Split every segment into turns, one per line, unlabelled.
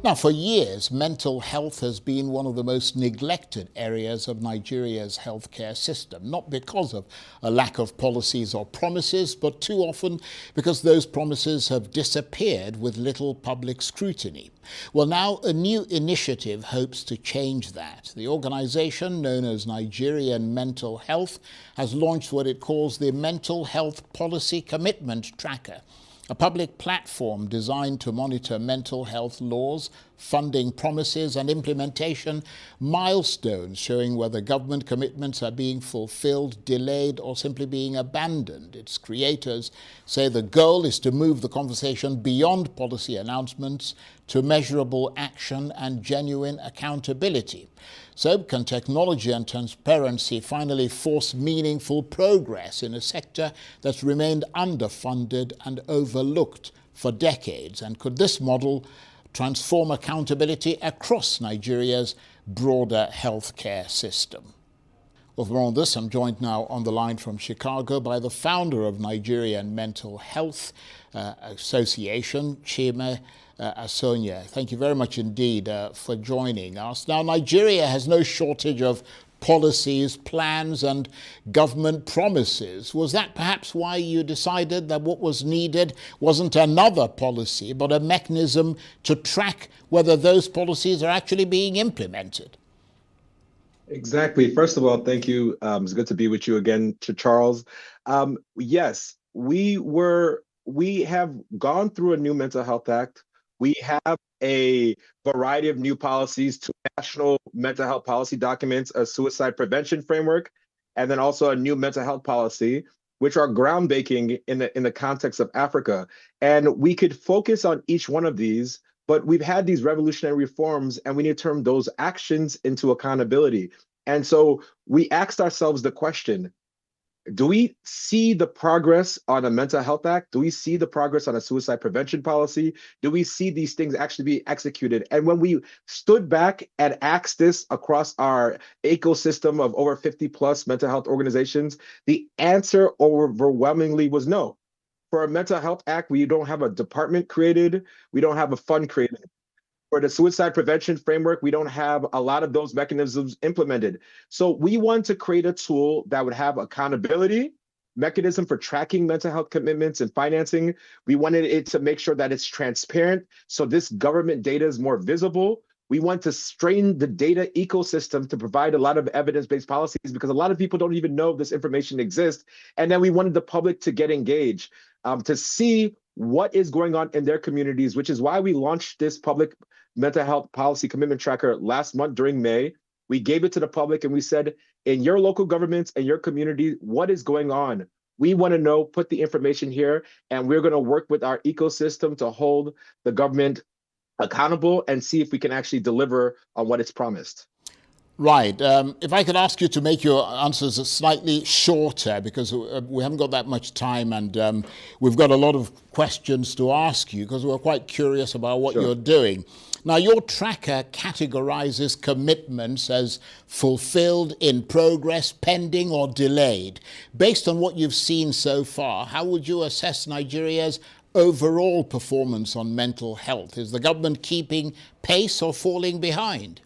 Now, for years, mental health has been one of the most neglected areas of Nigeria's healthcare system, not because of a lack of policies or promises, but too often because those promises have disappeared with little public scrutiny. Well, now a new initiative hopes to change that. The organization, known as Nigerian Mental Health, has launched what it calls the Mental Health Policy Commitment Tracker, a public platform designed to monitor mental health laws, funding promises and implementation milestones, showing whether government commitments are being fulfilled, delayed or simply being abandoned. Its creators say the goal is to move the conversation beyond policy announcements to measurable action and genuine accountability. So can technology and transparency finally force meaningful progress in a sector that's remained underfunded and overlooked for decades? And could this model transform accountability across Nigeria's broader healthcare system? Well, for more on this, I'm joined now on the line from Chicago by the founder of Nigerian Mental Health Association, Chime Asonye. Thank you very much indeed for joining us. Now, Nigeria has no shortage of policies, plans and government promises. Was that perhaps why you decided that what was needed wasn't another policy, but a mechanism to track whether those policies are actually being implemented?
Exactly. First of all, thank you. It's good to be with you again, Charles. Yes, we have gone through a new Mental Health Act. We have a variety of new policies, two national mental health policy documents, a suicide prevention framework, and then also a new mental health policy, which are groundbreaking in the context of Africa. And we could focus on each one of these, but we've had these revolutionary reforms and we need to turn those actions into accountability. And so we asked ourselves the question, do we see the progress on a mental health act? Do we see the progress on a suicide prevention policy? Do we see these things actually be executed? And when we stood back and asked this across our ecosystem of over 50 plus mental health organizations, the answer overwhelmingly was no. For a mental health act, we don't have a department created. We don't have a fund created. For the suicide prevention framework, we don't have a lot of those mechanisms implemented. So we want to create a tool that would have accountability, mechanism for tracking mental health commitments and financing. We wanted it to make sure that it's transparent, so this government data is more visible. We want to strain the data ecosystem to provide a lot of evidence-based policies because a lot of people don't even know this information exists. And then we wanted the public to get engaged, to see what is going on in their communities, which is why we launched this public mental health policy commitment tracker last month during May. We gave it to the public and we said, in your local governments and your community, what is going on? We want to know, put the information here, and we're going to work with our ecosystem to hold the government accountable and see if we can actually deliver on what it's promised.
Right. If I could ask you to make your answers slightly shorter, because we haven't got that much time and we've got a lot of questions to ask you because we're quite curious about what you're doing. Now, your tracker categorizes commitments as fulfilled, in progress, pending or delayed. Based on what you've seen so far, how would you assess Nigeria's overall performance on mental health? Is the government keeping pace or falling behind?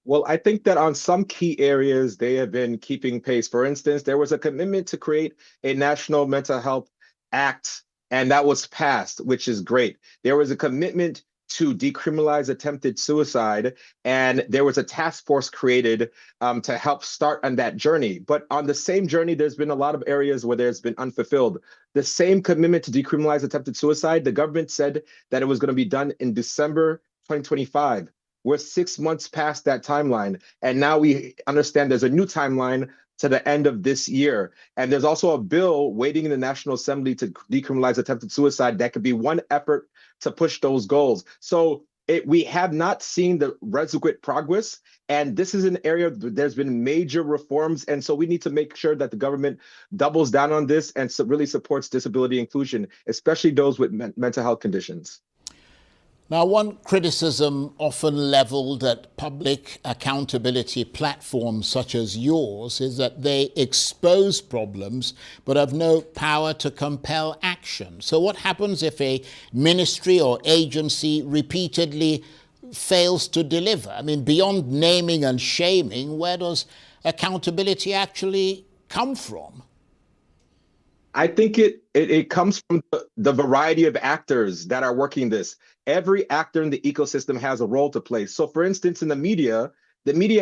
Well, I think that on some key areas, they have been keeping pace. For instance, there was a commitment to create a national mental health act, and that was passed, which is great. There was a commitment to decriminalize attempted suicide, and there was a task force created to help start on that journey. But on the same journey, there's been a lot of areas where there's been unfulfilled. The same commitment to decriminalize attempted suicide, the government said that it was going to be done in December 2025. We're 6 months past that timeline. And now we understand there's a new timeline to the end of this year. And there's also a bill waiting in the National Assembly to decriminalize attempted suicide that could be one effort to push those goals. So we have not seen the requisite progress. And this is an area there's been major reforms. And so we need to make sure that the government doubles down on this and really supports disability inclusion, especially those with mental health conditions.
Now, one criticism often leveled at public accountability platforms such as yours is that they expose problems but have no power to compel action. So, what happens if a ministry or agency repeatedly fails to deliver? I mean, beyond naming and shaming, where does accountability actually come from?
I think it comes from the variety of actors that are working this. Every actor in the ecosystem has a role to play. So, for instance, in the media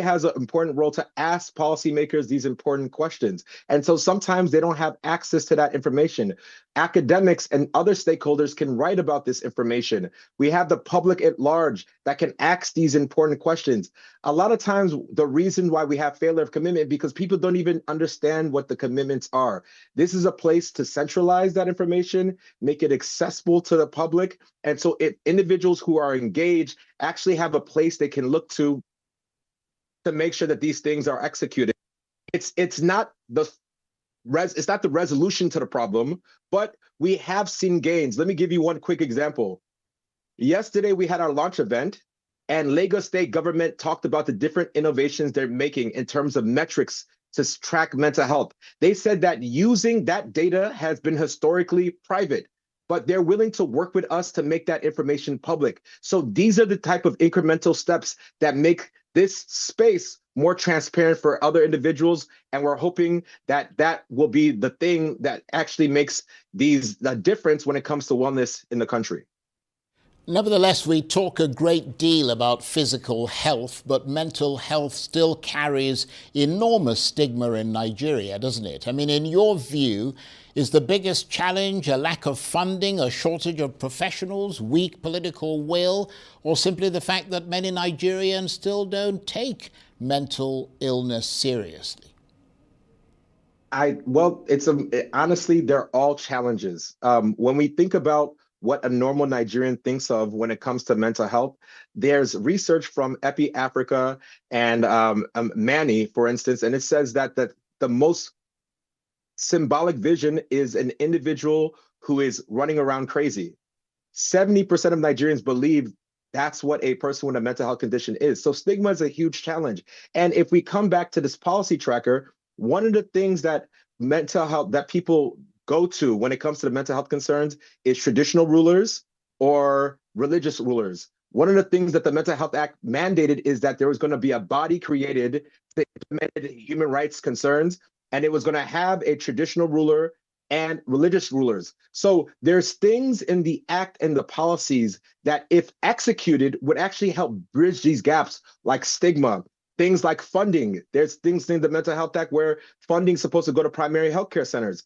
has an important role to ask policymakers these important questions. And so sometimes they don't have access to that information. Academics and other stakeholders can write about this information. We have the public at large that can ask these important questions. A lot of times, the reason why we have failure of commitment because people don't even understand what the commitments are. This is a place to centralize that information, make it accessible to the public. And so if individuals who are engaged actually have a place they can look to make sure that these things are executed. It's not it's not the resolution to the problem, but we have seen gains. Let me give you one quick example. Yesterday we had our launch event, and Lagos State government talked about the different innovations they're making in terms of metrics to track mental health. They said that using that data has been historically private, but they're willing to work with us to make that information public. So these are the type of incremental steps that make this space more transparent for other individuals. And we're hoping that that will be the thing that actually makes the difference when it comes to wellness in the country.
Nevertheless, we talk a great deal about physical health, but mental health still carries enormous stigma in Nigeria, doesn't it? I mean, in your view, is the biggest challenge a lack of funding, a shortage of professionals, weak political will, or simply the fact that many Nigerians still don't take mental illness seriously?
Honestly, they're all challenges. When we think about what a normal Nigerian thinks of when it comes to mental health, there's research from Epi Africa and Manny, for instance, and it says that the most symbolic vision is an individual who is running around crazy. 70% of Nigerians believe that's what a person with a mental health condition is. So stigma is a huge challenge. And if we come back to this policy tracker, one of the things that mental health that people go to when it comes to the mental health concerns is traditional rulers or religious rulers. One of the things that the Mental Health Act mandated is that there was going to be a body created to implement human rights concerns, and it was going to have a traditional ruler and religious rulers. So there's things in the act and the policies that, if executed, would actually help bridge these gaps, like stigma, things like funding. There's things in the Mental Health Act where funding is supposed to go to primary healthcare centers,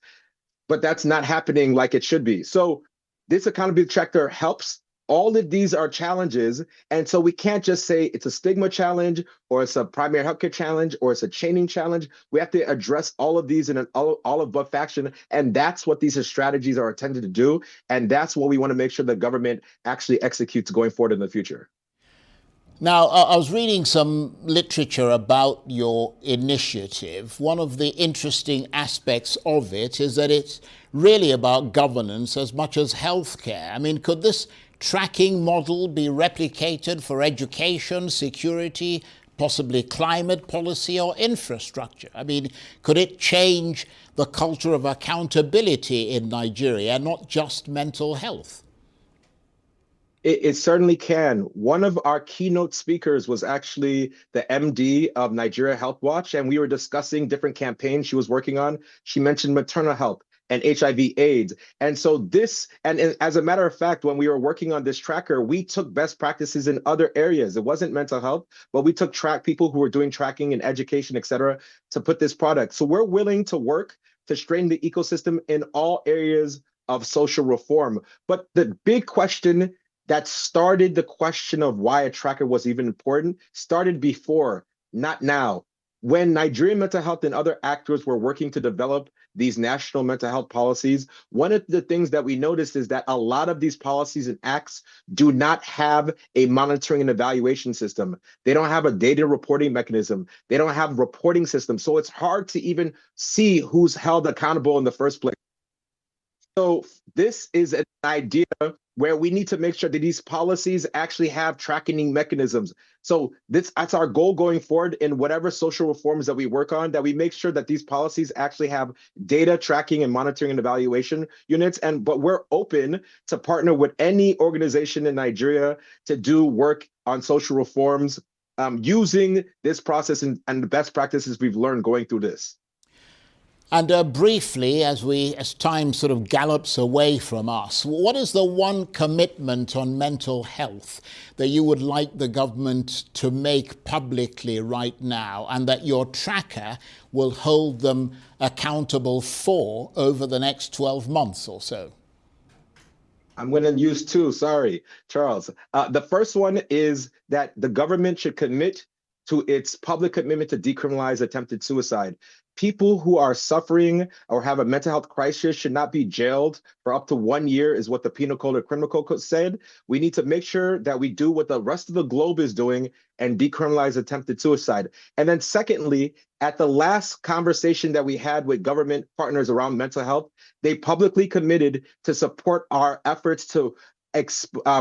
but that's not happening like it should be. So this accountability tracker helps. All of these are challenges. And so we can't just say it's a stigma challenge or it's a primary healthcare challenge or it's a chaining challenge. We have to address all of these in an all above fashion. And that's what these strategies are intended to do. And that's what we want to make sure the government actually executes going forward in the future.
Now, I was reading some literature about your initiative. One of the interesting aspects of it is that it's really about governance as much as healthcare. I mean, could this tracking model be replicated for education, security, possibly climate policy or infrastructure? I mean, could it change the culture of accountability in Nigeria, not just mental health?
It certainly can. One of our keynote speakers was actually the MD of Nigeria Health Watch, and we were discussing different campaigns she was working on. She mentioned maternal health and HIV/AIDS. And so and as a matter of fact, when we were working on this tracker, we took best practices in other areas. It wasn't mental health, but we took people who were doing tracking and education, et cetera, to put this product. So we're willing to work to strengthen the ecosystem in all areas of social reform. But the big question that started the question of why a tracker was even important started before, not now. When Nigerian mental health and other actors were working to develop these national mental health policies, one of the things that we noticed is that a lot of these policies and acts do not have a monitoring and evaluation system. They don't have a data reporting mechanism. They don't have reporting systems. So it's hard to even see who's held accountable in the first place. So this is an idea where we need to make sure that these policies actually have tracking mechanisms. So that's our goal going forward in whatever social reforms that we work on, that we make sure that these policies actually have data tracking and monitoring and evaluation units. But we're open to partner with any organization in Nigeria to do work on social reforms using this process and the best practices we've learned going through this.
And briefly, as time sort of gallops away from us, what is the one commitment on mental health that you would like the government to make publicly right now, and that your tracker will hold them accountable for over the next 12 months or so?
I'm going to use two. Sorry, Charles. The first one is that the government should commit to its public commitment to decriminalize attempted suicide. People who are suffering or have a mental health crisis should not be jailed for up to 1 year, is what the Penal Code or Criminal Code said. We need to make sure that we do what the rest of the globe is doing and decriminalize attempted suicide. And then secondly, at the last conversation that we had with government partners around mental health, they publicly committed to support our efforts to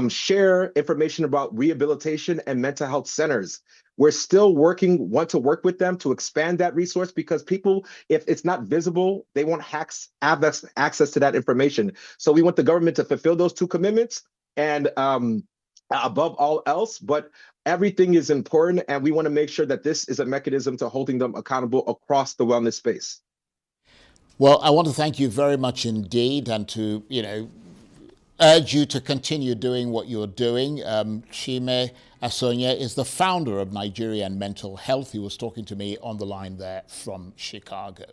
share information about rehabilitation and mental health centers. We're still want to work with them to expand that resource, because people, if it's not visible, they won't have access to that information. So we want the government to fulfill those two commitments, and above all else, but everything is important, and we want to make sure that this is a mechanism to holding them accountable across the wellness space.
Well, I want to thank you very much indeed, and to, urge you to continue doing what you're doing. Chime Asonye is the founder of Nigerian Mental Health. He was talking to me on the line there from Chicago.